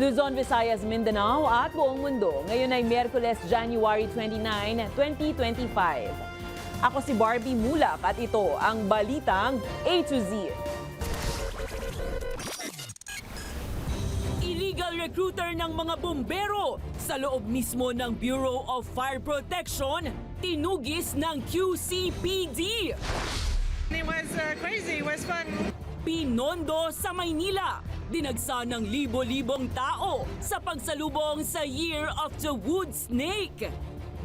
Luzon, Visayas, Mindanao at buong mundo. Ngayon ay Miyerkules, January 29, 2025. Ako si Barbie Mulak at ito ang Balitang A to Z. Illegal recruiter ng mga bombero sa loob mismo ng Bureau of Fire Protection, tinugis ng QCPD. It was crazy, it was fun. Pinondo sa Maynila, dinagsa ng libo-libong tao sa pagsalubong sa Year of the Wood Snake.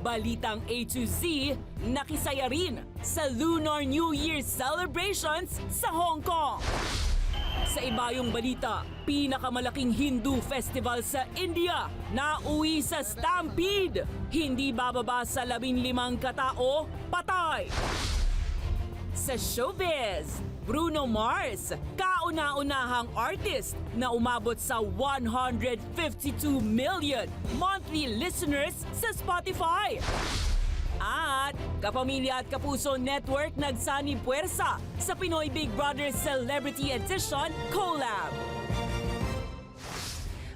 Balitang A to Z, nakisaya rin sa Lunar New Year celebrations sa Hong Kong. Sa ibayong balita, pinakamalaking Hindu festival sa India nauwi sa stampede. Hindi bababa sa 15 katao, patay. Sa showbiz, Bruno Mars, kauna-unahang artist na umabot sa 152 million monthly listeners sa Spotify. At Kapamilya at Kapuso Network nagsani puwersa sa Pinoy Big Brother Celebrity Edition Collab.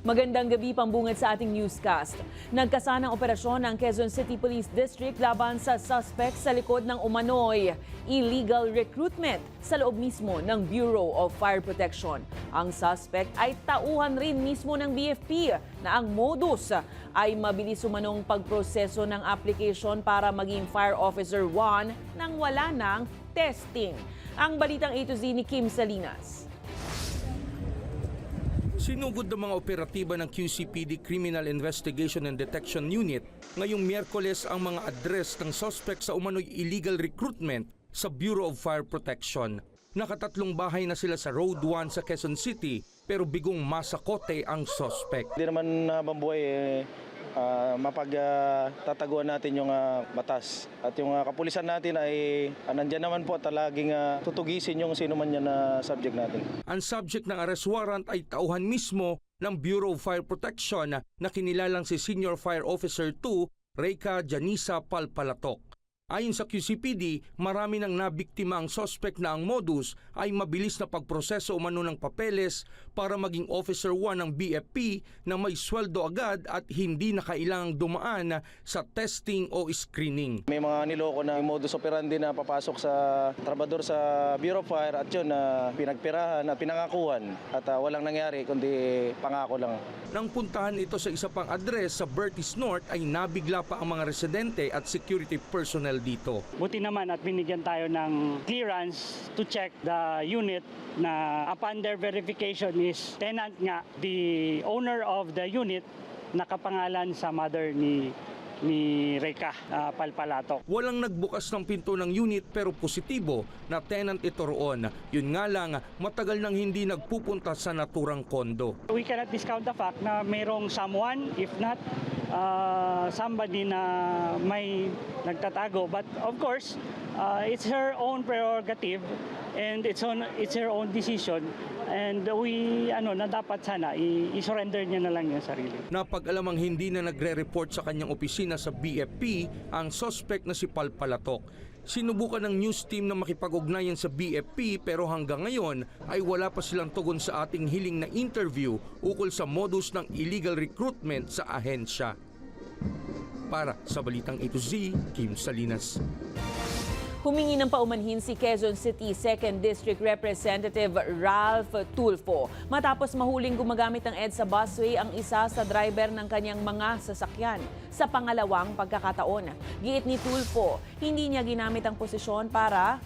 Magandang gabi, pambungad sa ating newscast. Nagkasanang operasyon ng Quezon City Police District laban sa suspect sa likod ng umano'y illegal recruitment sa loob mismo ng Bureau of Fire Protection. Ang suspect ay tauhan rin mismo ng BFP na ang modus ay mabilis umanong pagproseso ng application para maging Fire Officer 1 nang wala ng testing. Ang Balitang A to Z ni Kim Salinas. Sinugod ng mga operatiba ng QCPD Criminal Investigation and Detection Unit ngayong Miyerkules ang mga address ng suspect sa umano'y illegal recruitment sa Bureau of Fire Protection. Nakatatlong bahay na sila sa Road 1 sa Quezon City pero bigong masakote ang suspect. Hindi naman bambuhay mapagtataguan natin yung batas. At yung kapulisan natin ay nandyan naman po talaging tutugisin yung sino man yan na subject natin. Ang subject ng arrest warrant ay tauhan mismo ng Bureau of Fire Protection na kinilalang si Senior Fire Officer 2, Reyka Janisa Palpalatok. Ayon sa QCPD, marami nang nabiktima ang suspect na ang modus ay mabilis na pagproseso umano ng papeles para maging Officer 1 ng BFP na may sweldo agad at hindi na kailangang dumaan sa testing o screening. May mga niloko na modus operandi na papasok sa trabador sa Bureau of Fire at yun pinagpirahan at pinangakuhan at walang nangyari kundi pangako lang. Nang puntahan ito sa isa pang address sa Bertis North ay nabigla pa ang mga residente at security personnel dito. Buti naman at binigyan tayo ng clearance to check the unit na upon their verification is tenant nga, the owner of the unit nakapangalan sa mother ni Reyka Palpalatok. Walang nagbukas ng pinto ng unit pero positibo na tenant ito roon. Yun nga lang, matagal nang hindi nagpupunta sa naturang kondo. We cannot discount the fact na mayroong someone, if not somebody na may nagtatago. But of course, it's her own prerogative and it's her own decision. And we, na dapat sana, i-surrender niya na lang yung sarili. Napag-alamang hindi na nagre-report sa kanyang opisina sa BFP ang suspect na si Palpalatok. Sinubukan ng news team na makipag-ugnayan sa BFP pero hanggang ngayon ay wala pa silang tugon sa ating hiling na interview ukol sa modus ng illegal recruitment sa ahensya. Para sa Balitang A to Z, Kim Salinas. Humingi ng paumanhin si Quezon City 2nd District Representative Ralph Tulfo matapos mahuling gumagamit ng EDSA busway ang isa sa driver ng kanyang mga sasakyan sa pangalawang pagkakataon. Giit ni Tulfo, hindi niya ginamit ang posisyon para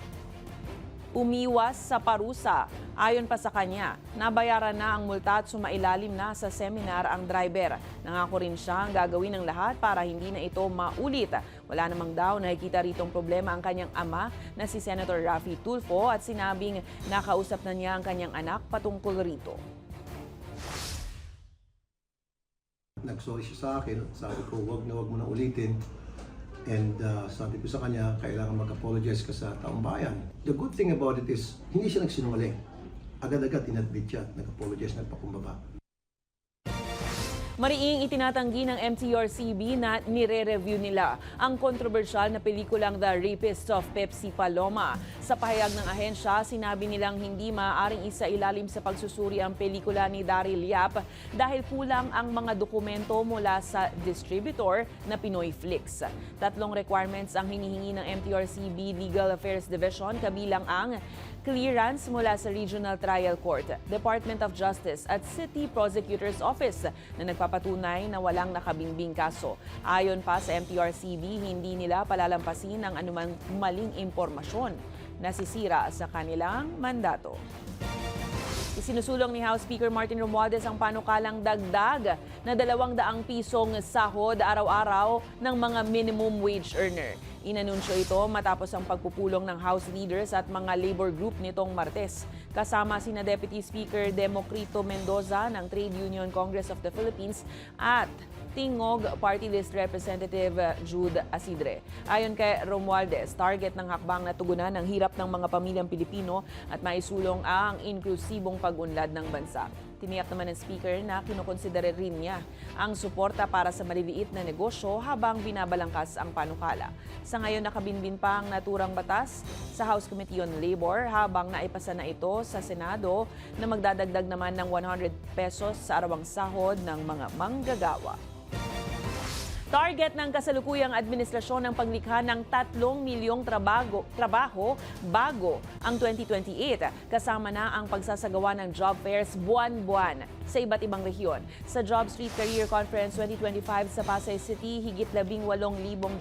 umiwas sa parusa. Ayon pa sa kanya, nabayaran na ang multa at sumailalim na sa seminar ang driver. Nangako rin siya ang gagawin ng lahat para hindi na ito maulit. Wala namang daw nakikita ritong problema ang kanyang ama na si Senator Raffy Tulfo at sinabing nakausap na niya ang kanyang anak patungkol rito. Nagsorry siya sa akin, sabi ko wag mo na ulitin. And sabi ko sa kanya, kailangan mag-apologize ka sa taong bayan. The good thing about it is, hindi siya nagsinungaling. Agad-agad inadmit siya at nag-apologize, nagpakumbaba. Mariing itinatanggi ng MTRCB na nire-review nila ang kontrobersyal na pelikulang The Rapist of Pepsi Paloma. Sa pahayag ng ahensya, sinabi nilang hindi maaaring isailalim sa pagsusuri ang pelikula ni Daryl Yap dahil kulang ang mga dokumento mula sa distributor na Pinoy Flix. 3 requirements ang hinihingi ng MTRCB Legal Affairs Division, kabilang ang clearance mula sa Regional Trial Court, Department of Justice at City Prosecutor's Office na nagpapatunay na walang nakabinbing kaso. Ayon pa sa MTRCB, hindi nila palalampasin ang anumang maling impormasyon na sisira sa kanilang mandato. Isinusulong ni House Speaker Martin Romualdez ang panukalang dagdag na 200 pisong sahod araw-araw ng mga minimum wage earner. Inanunsyo ito matapos ang pagpupulong ng House leaders at mga labor group nitong Martes. Kasama sina Deputy Speaker Democrito Mendoza ng Trade Union Congress of the Philippines at Tingog Party List Representative Jude Asidre. Ayon kay Romualdez, target ng hakbang na tugunan ang hirap ng mga pamilyang Pilipino at maisulong ang inklusibong pag-unlad ng bansa. Tiniyak naman ng speaker na kinukonsidera rin niya ang suporta para sa maliliit na negosyo habang binabalangkas ang panukala. Sa ngayon, nakabinbin pa ang naturang batas sa House Committee on Labor habang naipasa na ito sa Senado na magdadagdag naman ng 100 pesos sa arawang sahod ng mga manggagawa. Target ng kasalukuyang administrasyon ng paglikha ng 3 milyong trabaho bago ang 2028. Kasama na ang pagsasagawa ng job fairs buwan-buwan sa iba't ibang rehiyon. Sa Job Street Career Conference 2025 sa Pasay City, higit 18,000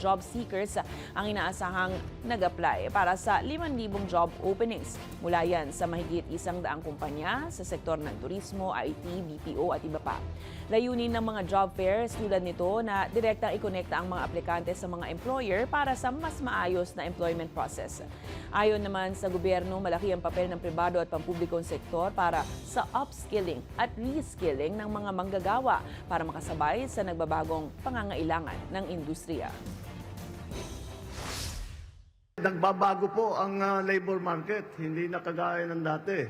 job seekers ang inaasahang nag-apply para sa 5,000 job openings. Mula yan sa mahigit 100 kumpanya sa sektor ng turismo, IT, BPO at iba pa. Layunin ng mga job fairs tulad nito na direktang ikonekta ang mga aplikante sa mga employer para sa mas maayos na employment process. Ayon naman sa gobyerno, malaki ang papel ng pribado at pampublikong sektor para sa upskilling at reskilling ng mga manggagawa para makasabay sa nagbabagong pangangailangan ng industriya. Nagbabago po ang labor market, hindi na kagaya ng dati.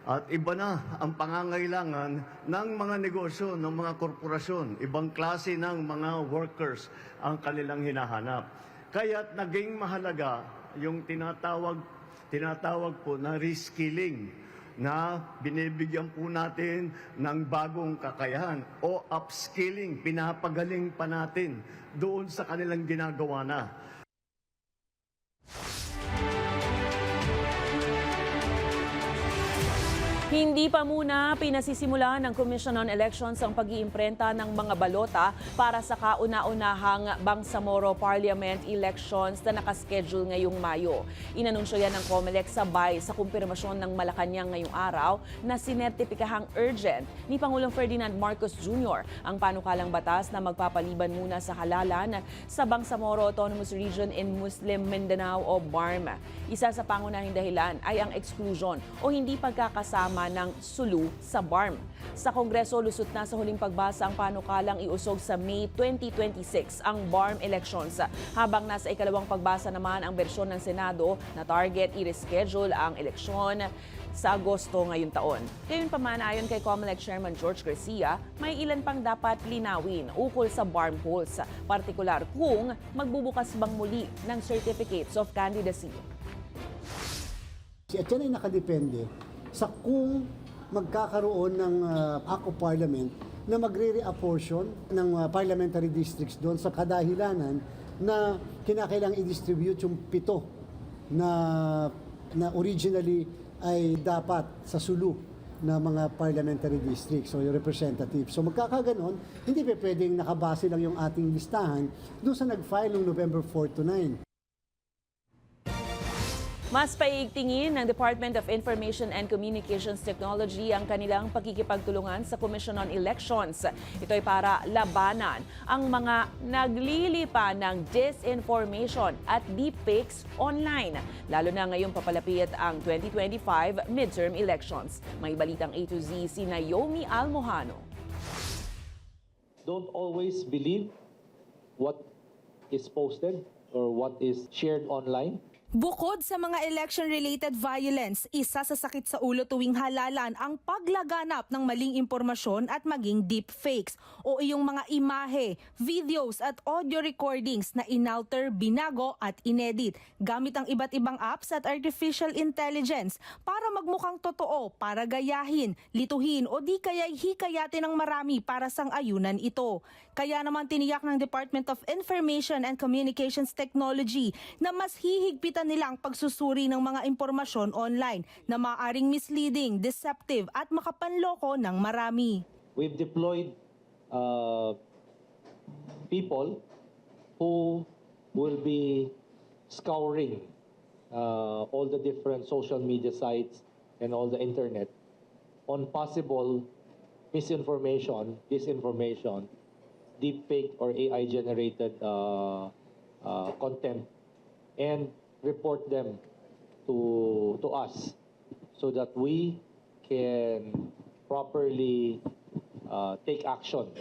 At iba na ang pangangailangan ng mga negosyo, ng mga korporasyon. Ibang klase ng mga workers ang kanilang hinahanap. Kaya't naging mahalaga yung tinatawag po na reskilling na binibigyan po natin ng bagong kakayahan o upskilling, pinapagaling pa natin doon sa kanilang ginagawa na. Hindi pa muna pinasisimula ng Commission on Elections ang pag-iimprenta ng mga balota para sa kauna-unahang Bangsamoro Parliament elections na nakaschedule ngayong Mayo. Inanunsyo yan ng COMELEC sabay sa kumpirmasyon ng Malacanang ngayong araw na sinertipikahang urgent ni Pangulong Ferdinand Marcos Jr. ang panukalang batas na magpapaliban muna sa halalan sa Bangsamoro Autonomous Region in Muslim Mindanao o BARM. Isa sa pangunahing dahilan ay ang exclusion o hindi pagkakasama ng Sulu sa BARM. Sa Kongreso, lusot na sa huling pagbasa ang panukalang iusog sa May 2026 ang BARM elections. Habang nasa ikalawang pagbasa naman ang bersyon ng Senado na target i-reschedule ang eleksyon sa Agosto ngayong taon. Gayunpaman, ayon kay COMELEC Chairman George Garcia, may ilan pang dapat linawin ukol sa BARM polls, partikular kung magbubukas bang muli ng certificates of candidacy. At yan ay nakadepende sa kung magkakaroon ng Act of Parliament na magre-reapportion ng parliamentary districts doon sa kadahilanan na kinakailangang i-distribute yung 7 na originally ay dapat sa Sulu na mga parliamentary districts o yung representatives. So magkakaganon, hindi pa pwedeng nakabase lang yung ating listahan doon sa nag-file noong November 4 to 9. Mas paigtingin ng Department of Information and Communications Technology ang kanilang pakikipagtulungan sa Commission on Elections. Ito ay para labanan ang mga naglilipa ng disinformation at deepfakes online, lalo na ngayong papalapit ang 2025 midterm elections. May balitang A to Z si Naomi Almojano. Don't always believe what is posted or what is shared online. Bukod sa mga election-related violence, isa sa sakit sa ulo tuwing halalan ang paglaganap ng maling impormasyon at maging deepfakes o iyong mga imahe, videos at audio recordings na inalter, binago at inedit gamit ang iba't ibang apps at artificial intelligence para magmukhang totoo, para gayahin, lituhin o di kaya'y hikayatin ng marami para sang-ayunan ito. Kaya naman tiniyak ng Department of Information and Communications Technology na mas hihigpitan nila ang pagsusuri ng mga impormasyon online na maaaring misleading, deceptive at makapanloko ng marami. We've deployed people who will be scouring all the different social media sites and all the internet on possible misinformation, disinformation, deepfake or AI-generated content, and report them to us so that we can properly take action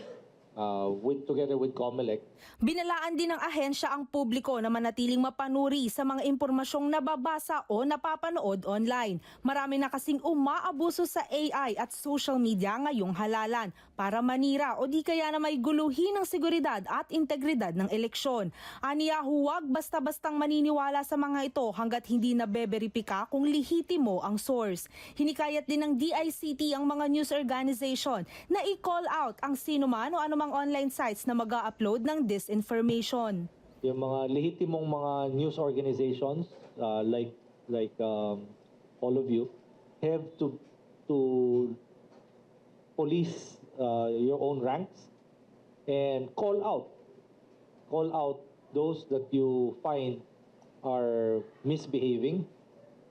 together with COMELEC. Binalaan din ng ahensya ang publiko na manatiling mapanuri sa mga impormasyong nababasa o napapanood online. Marami na kasing umaabuso sa AI at social media ngayong halalan para manira o di kaya na may guluhin ng seguridad at integridad ng eleksyon. Aniya, huwag basta-bastang maniniwala sa mga ito hanggat hindi na beberipika kung lihitimo ang source. Hinikayat din ng DICT ang mga news organization na i-call out ang sinuman o anumang online sites na mag-upload ng disinformation. Yung mga lehitimong mga news organizations like all of you have to police your own ranks and call out those that you find are misbehaving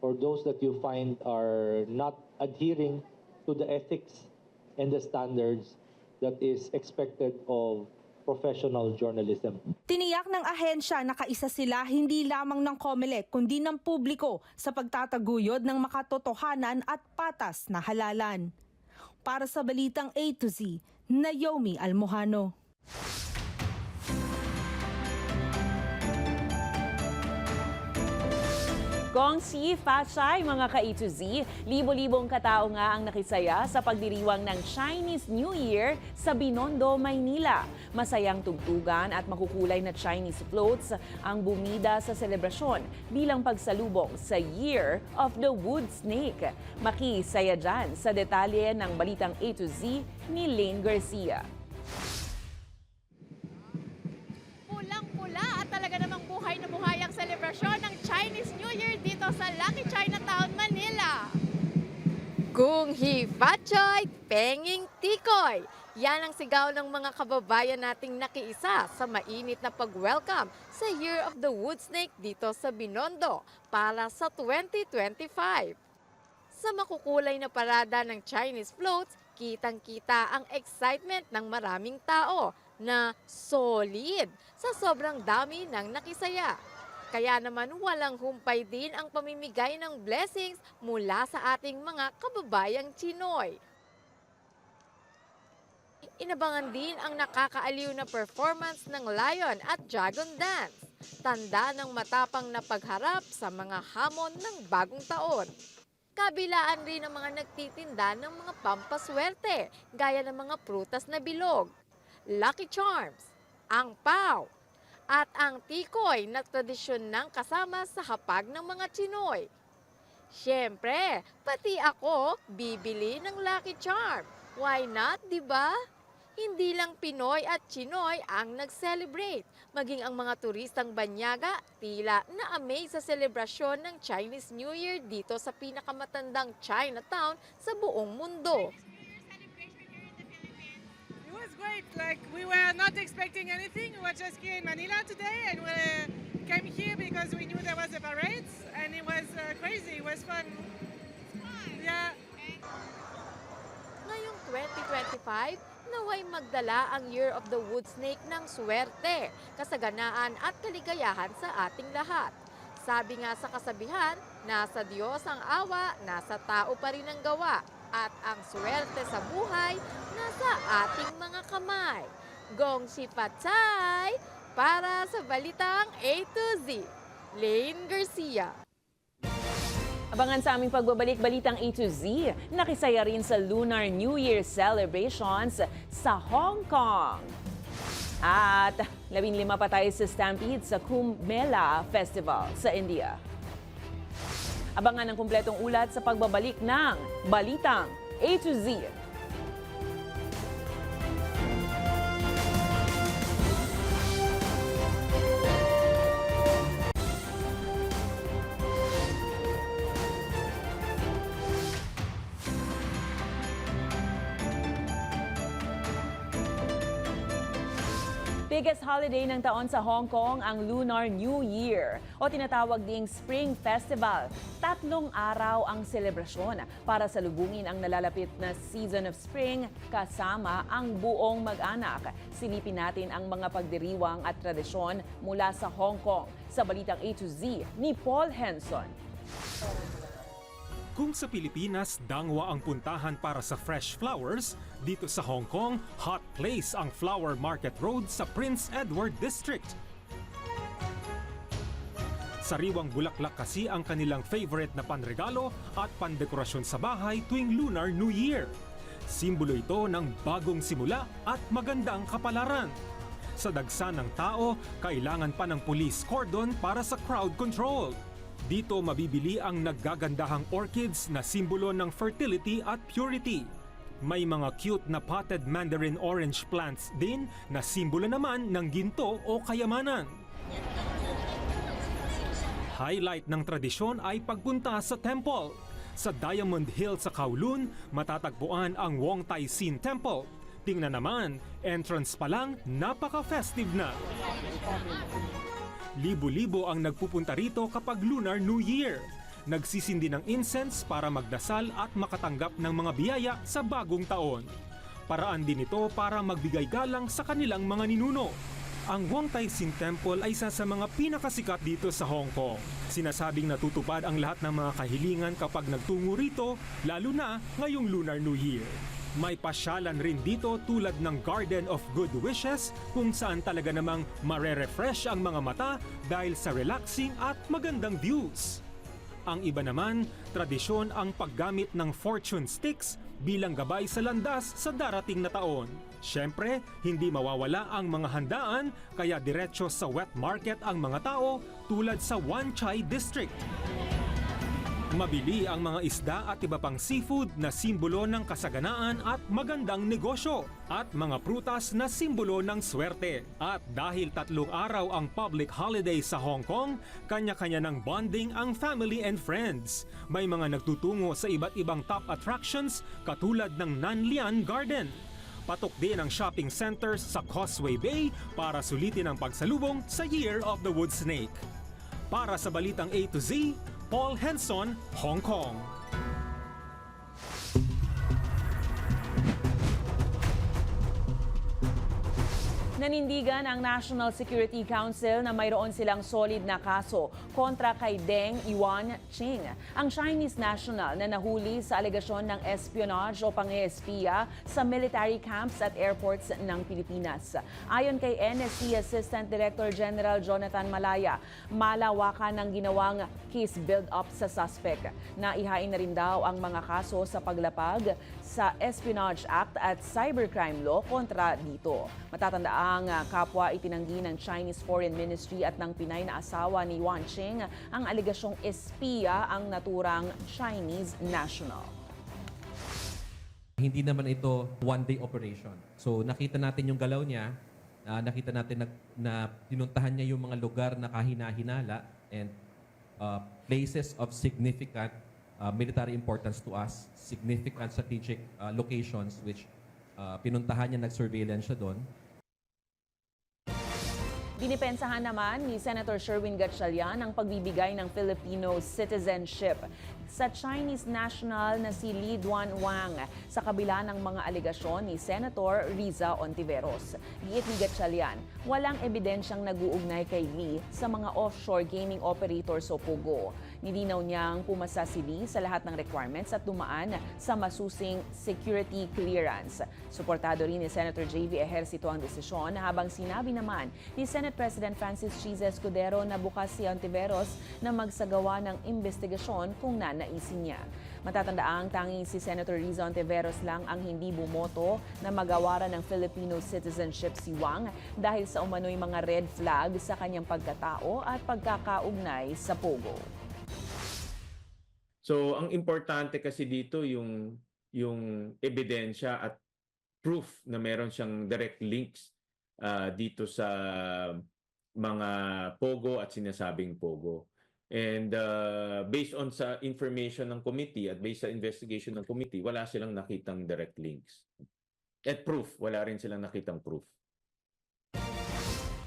or those that you find are not adhering to the ethics and the standards that is expected of professional journalism. Tiniyak ng ahensya na kaisa sila hindi lamang ng COMELEC kundi ng publiko sa pagtataguyod ng makatotohanan at patas na halalan. Para sa Balitang A to Z, Naomi Almojano. Gong Si Fachay, mga ka-A to Z, libo-libong katao nga ang nakisaya sa pagdiriwang ng Chinese New Year sa Binondo, Maynila. Masayang tugtugan at makukulay na Chinese floats ang bumida sa selebrasyon bilang pagsalubong sa Year of the Wood Snake. Makisaya dyan sa detalye ng Balitang A to Z ni Lane Garcia. Pulang-pula at talaga namang buhay na buhay ang selebrasyon ng Chinese New Year dito sa Lucky Chinatown, Manila. Kung Hi Fatchoy, Penging Tikoy. Yan ang sigaw ng mga kababayan nating nakiisa sa mainit na pag-welcome sa Year of the Wood Snake dito sa Binondo para sa 2025. Sa makukulay na parada ng Chinese floats, kitang-kita ang excitement ng maraming tao na solid sa sobrang dami ng nakisaya. Kaya naman walang humpay din ang pamimigay ng blessings mula sa ating mga kababayang Chinoy. Inabangan din ang nakakaaliw na performance ng Lion at Dragon Dance, tanda ng matapang na pagharap sa mga hamon ng bagong taon. Kabilaan rin ang mga nagtitinda ng mga pampaswerte, gaya ng mga prutas na bilog, Lucky Charms, ang pao, at ang tikoy na tradisyon ng kasama sa hapag ng mga Chinoy. Siyempre, pati ako bibili ng Lucky Charm. Why not, di ba? Hindi lang Pinoy at Chinoy ang nag-celebrate. Maging ang mga turistang banyaga tila na-amaze sa selebrasyon ng Chinese New Year dito sa pinakamatandang Chinatown sa buong mundo. It was great. Like, we were not expecting anything. We were just here in Manila today, and we came here because we knew there was a parade, and it was crazy. It was fun. Yeah. Ngayong 2025, naway magdala ang Year of the Wood Snake ng swerte, kasaganaan at kaligayahan sa ating lahat. Sabi nga sa kasabihan, nasa Diyos ang awa, nasa tao pa rin ang gawa. At ang swerte sa buhay, nasa ating mga kamay. Gong Si Fachay, para sa Balitang A to Z. Lane Garcia. Abangan sa aming pagbabalik balitang A to Z, nakisaya rin sa Lunar New Year celebrations sa Hong Kong. At 15 pa tayo sa Stampede sa Kumbh Mela Festival sa India. Abangan ang kumpletong ulat sa pagbabalik ng Balitang A to Z. Biggest holiday ng taon sa Hong Kong ang Lunar New Year o tinatawag ding Spring Festival. 3 araw ang selebrasyon para salubungin ang nalalapit na season of spring kasama ang buong mag-anak. Silipin natin ang mga pagdiriwang at tradisyon mula sa Hong Kong sa Balitang A to Z ni Paul Henson. Kung sa Pilipinas, dangwa ang puntahan para sa fresh flowers, dito sa Hong Kong, hot place ang Flower Market Road sa Prince Edward District. Sariwang bulaklak kasi ang kanilang favorite na panregalo at pandekorasyon sa bahay tuwing Lunar New Year. Simbolo ito ng bagong simula at magandang kapalaran. Sa dagsa ng tao, kailangan pa ng police cordon para sa crowd control. Dito mabibili ang naggagandahang orchids na simbolo ng fertility at purity. May mga cute na potted mandarin orange plants din na simbolo naman ng ginto o kayamanan. Highlight ng tradisyon ay pagpunta sa temple. Sa Diamond Hill sa Kowloon, matatagpuan ang Wong Tai Sin Temple. Tingnan naman, entrance pa lang, napaka-festive na. Libo-libo ang nagpupunta rito kapag Lunar New Year. Nagsisindi ng incense para magdasal at makatanggap ng mga biyaya sa bagong taon. Paraan din ito para magbigay galang sa kanilang mga ninuno. Ang Wong Tai Sin Temple ay isa sa mga pinakasikat dito sa Hong Kong. Sinasabing natutupad ang lahat ng mga kahilingan kapag nagtungo rito, lalo na ngayong Lunar New Year. May pasyalan rin dito tulad ng Garden of Good Wishes kung saan talaga namang mare-refresh ang mga mata dahil sa relaxing at magandang views. Ang iba naman, tradisyon ang paggamit ng fortune sticks bilang gabay sa landas sa darating na taon. Siyempre, hindi mawawala ang mga handaan kaya diretso sa wet market ang mga tao tulad sa Wan Chai District. Mabili ang mga isda at iba pang seafood na simbolo ng kasaganaan at magandang negosyo at mga prutas na simbolo ng swerte. At dahil 3 araw ang public holiday sa Hong Kong, kanya-kanya ng bonding ang family and friends. May mga nagtutungo sa iba't ibang top attractions katulad ng Nanlian Garden. Patok din ang shopping centers sa Causeway Bay para sulitin ang pagsalubong sa Year of the Wood Snake. Para sa Balitang A to Z, Paul Henson, Hong Kong. Nanindigan ang National Security Council na mayroon silang solid na kaso kontra kay Deng Yuanqing, ang Chinese national na nahuli sa alegasyon ng espionage o pang-espiya sa military camps at airports ng Pilipinas. Ayon kay NSC Assistant Director General Jonathan Malaya, malawakan ng ginawang case build-up sa suspect. Naihain na rin daw ang mga kaso sa paglapag sa Espionage Act at Cybercrime Law kontra dito. Matatandaan kapwa itinanggi ng Chinese Foreign Ministry at ng Pinay na asawa ni Yuanqing ang alegasyong espiya ang naturang Chinese national. Hindi naman ito one-day operation. So nakita natin yung galaw niya, nakita natin na pinuntahan niya yung mga lugar na kahina-hinala and places of significant military importance to us, significant strategic locations which pinuntahan niya, nag-surveillance siya doon. Dinipensahan naman ni Senator Sherwin Gatchalian ang pagbibigay ng Filipino citizenship sa Chinese national na si Li Duanwang sa kabila ng mga alegasyon ni Senator Riza Ontiveros. Giit ni Gatchalian, walang ebidensyang nag-uugnay kay Li sa mga offshore gaming operators o POGO. Nilinaw niyang pumasa si Lee sa lahat ng requirements at dumaan sa masusing security clearance. Suportado rin ni Senator J.V. Ejercito ang desisyon habang sinabi naman ni Senate President Francis Chiz Escudero na bukas si Ontiveros na magsagawa ng investigasyon kung nanaisin niya. Matatandaang tanging si Senator Riza Ontiveros lang ang hindi bumoto na magawaran ng Filipino citizenship si Wang dahil sa umano'y mga red flag sa kanyang pagkatao at pagkakaugnay sa Pogo. So ang importante kasi dito yung ebidensya at proof na meron siyang direct links dito sa mga Pogo at sinasabing Pogo. And based on sa information ng committee at based sa investigation ng committee, wala silang nakitang direct links. At proof, wala rin silang nakitang proof.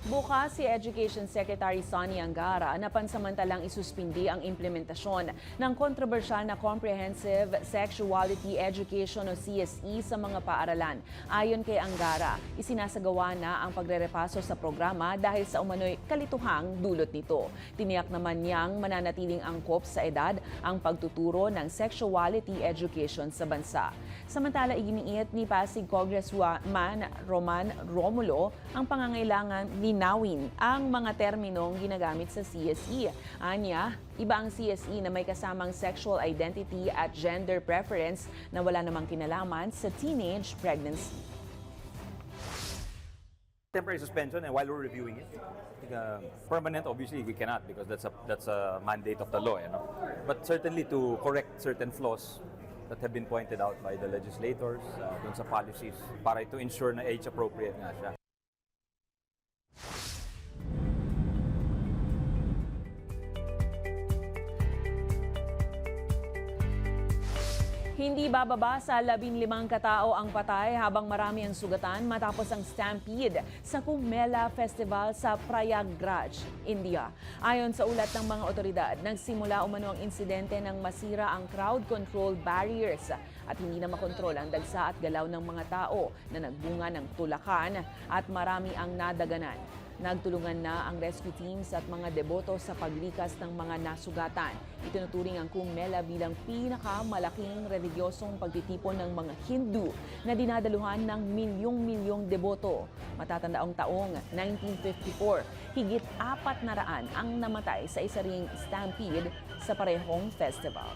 Bukas si Education Secretary Sonny Angara na pansamantalang isuspindi ang implementasyon ng kontrobersyal na Comprehensive Sexuality Education o CSE sa mga paaralan. Ayon kay Angara, isinasagawa na ang pagrerepaso sa programa dahil sa umano'y kalituhang dulot nito. Tiniyak naman niyang mananatiling angkop sa edad ang pagtuturo ng sexuality education sa bansa. Samantala, iginiit ni Pasig Congressman Roman Romulo ang pangangailangan linawin ang mga terminong ginagamit sa CSE. Anya, iba ang CSE na may kasamang sexual identity at gender preference na wala namang kinalaman sa teenage pregnancy. Temporary suspension, and while we're reviewing it, permanent obviously we cannot because that's a mandate of the law, you know. But certainly to correct certain flaws that have been pointed out by the legislators dun sa policies para to ensure na age appropriate nga siya. Hindi bababa sa 15 katao ang patay habang marami ang sugatan matapos ang stampede sa Kumbh Mela Festival sa Prayagraj, India. Ayon sa ulat ng mga otoridad, nagsimula umano ang insidente nang masira ang crowd control barriers at hindi na makontrol ang dagsa at galaw ng mga tao na nagbunga ng tulakan at marami ang nadaganan. Nagtulungan na ang rescue teams at mga deboto sa paglikas ng mga nasugatan. Itinuturing ang Kumbh Mela bilang pinakamalaking relihiyosong pagtitipon ng mga Hindu na dinadaluhan ng milyong-milyong deboto. Matatandaang taong 1954, higit 400 ang namatay sa isa ring stampede sa parehong festival.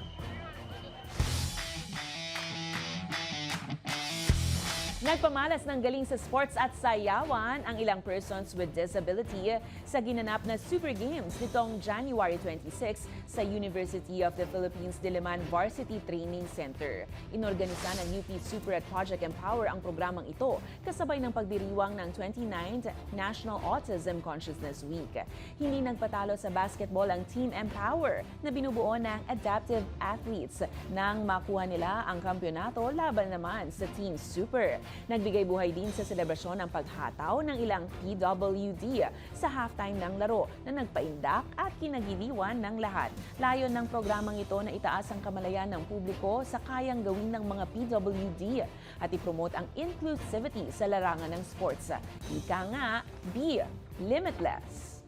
Nagpamalas ng galing sa sports at sayawan ang ilang persons with disability sa ginanap na Super Games nitong January 26 sa University of the Philippines Diliman Varsity Training Center. Inorganisa ng UP Super at Project Empower ang programang ito kasabay ng pagdiriwang ng 29th National Autism Consciousness Week. Hindi nagpatalo sa basketball ang Team Empower na binubuo ng adaptive athletes nang makuha nila ang kampyonato laban naman sa Team Super. Nagbigay buhay din sa selebrasyon ang paghataw ng ilang PWD sa halftime ng laro na nagpaindak at kinagiliwan ng lahat. Layon ng programang ito na itaas ang kamalayan ng publiko sa kayang gawin ng mga PWD at ipromote ang inclusivity sa larangan ng sports. Ika nga, be limitless.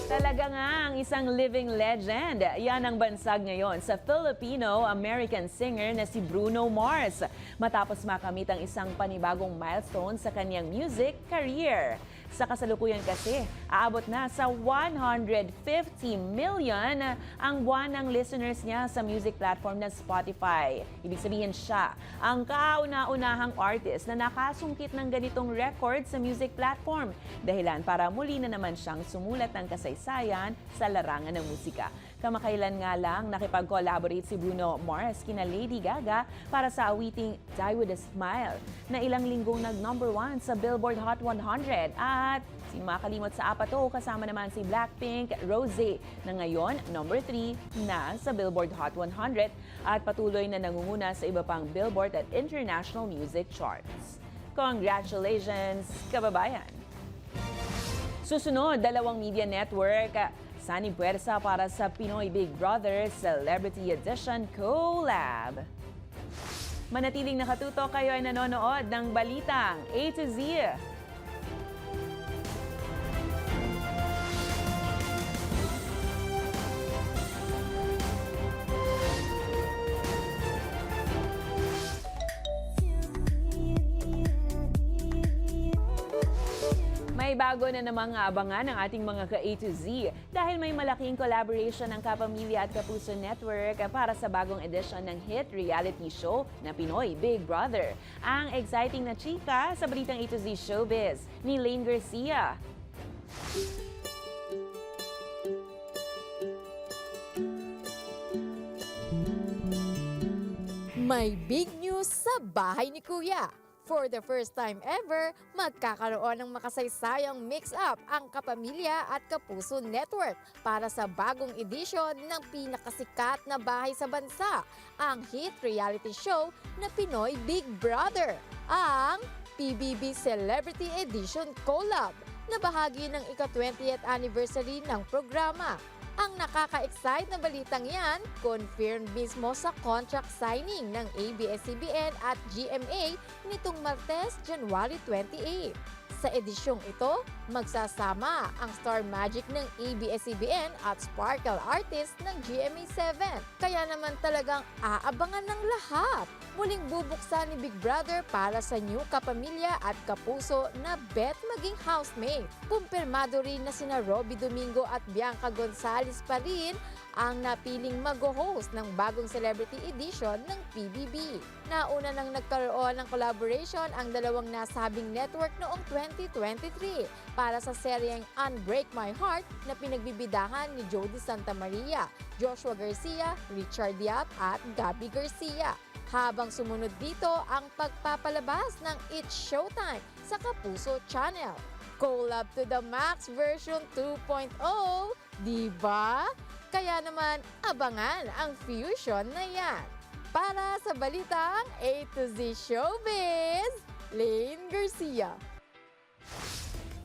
Talaga nga ang isang living legend. Yan ang bansag ngayon sa Filipino-American singer na si Bruno Mars. Matapos makamit ang isang panibagong milestone sa kanyang music career. Sa kasalukuyan kasi, aabot na sa 150 million ang buwan ng listeners niya sa music platform na Spotify. Ibig sabihin siya ang kauna-unahang artist na nakasungkit ng ganitong record sa music platform. Dahilan para muli na naman siyang sumulat ng kasaysayan sa larangan ng musika. Kamakailan nga lang nakipag-collaborate si Bruno Mars kina Lady Gaga para sa awiting Die With A Smile na ilang linggong nag-number 1 sa Billboard Hot 100 at sino makalimot sa apat to kasama naman si Blackpink, Rosé na ngayon number 3 na sa Billboard Hot 100 at patuloy na nangunguna sa iba pang Billboard at international music charts. Congratulations, kababayan! Susunod, dalawang media network Sani Puwersa para sa Pinoy Big Brother Celebrity Edition Collab. Manatiling nakatutok, kayo ay nanonood ng Balitang A to Z. May bago na namang abangan ang ating mga ka-A to Z dahil may malaking collaboration ng Kapamilya at Kapuso Network para sa bagong edisyon ng hit reality show na Pinoy Big Brother. Ang exciting na chika sa balitang A to Z Showbiz ni Lane Garcia. May big news sa bahay ni Kuya. For the first time ever, magkakaroon ng makasaysayang mix-up ang Kapamilya at Kapuso Network para sa bagong edisyon ng pinakasikat na bahay sa bansa, ang hit reality show na Pinoy Big Brother, ang PBB Celebrity Edition Collab na bahagi ng ika-20th anniversary ng programa. Ang nakaka-excite na balitang yan, confirmed mismo sa contract signing ng ABS-CBN at GMA nitong Martes, January 28. Sa edisyong ito, magsasama ang Star Magic ng ABS-CBN at Sparkle Artist ng GMA7. Kaya naman talagang aabangan ng lahat. Muling bubuksan ni Big Brother para sa new Kapamilya at Kapuso na bet maging housemate. Kumpirmado rin na sina Robby Domingo at Bianca Gonzalez pa rin ang napiling mag-host ng bagong celebrity edition ng PBB. Nauna nang nagkaroon ng collaboration ang dalawang nasabing network noong 2023 para sa seryeng Unbreak My Heart na pinagbibidahan ni Jody Santa Maria, Joshua Garcia, Richard Yap at Gabby Garcia. Habang sumunod dito ang pagpapalabas ng It's Showtime sa Kapuso Channel. Collab to the Max version 2.0, diba? Kaya naman abangan ang fusion na yan. Para sa balitang A to Z Showbiz, Lane Garcia.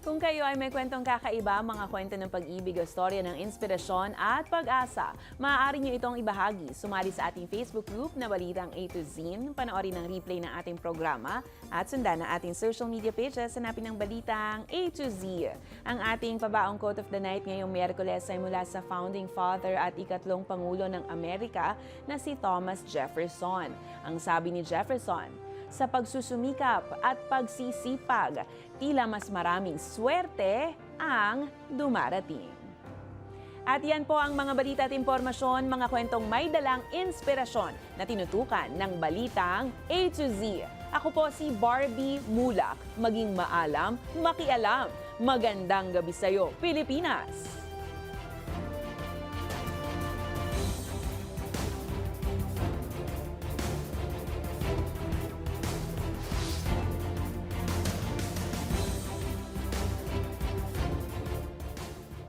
Kung kayo ay may kwentong kakaiba, mga kwento ng pag-ibig o storya ng inspirasyon at pag-asa, maaari nyo itong ibahagi. Sumali sa ating Facebook group na Balitang A to Z, panoorin ang replay ng ating programa at sundan ang ating social media pages, hanapin ng Balitang A to Z. Ang ating pabaong quote of the night ngayong Miyerkules ay mula sa founding father at ikatlong Pangulo ng Amerika na si Thomas Jefferson. Ang sabi ni Jefferson, sa pagsusumikap at pagsisipag, tila mas maraming swerte ang dumarating. At yan po ang mga balita at impormasyon, mga kwentong may dalang inspirasyon na tinutukan ng Balitang A to Z. Ako po si Barbie Mulak. Maging maalam, makialam. Magandang gabi sa'yo, Pilipinas!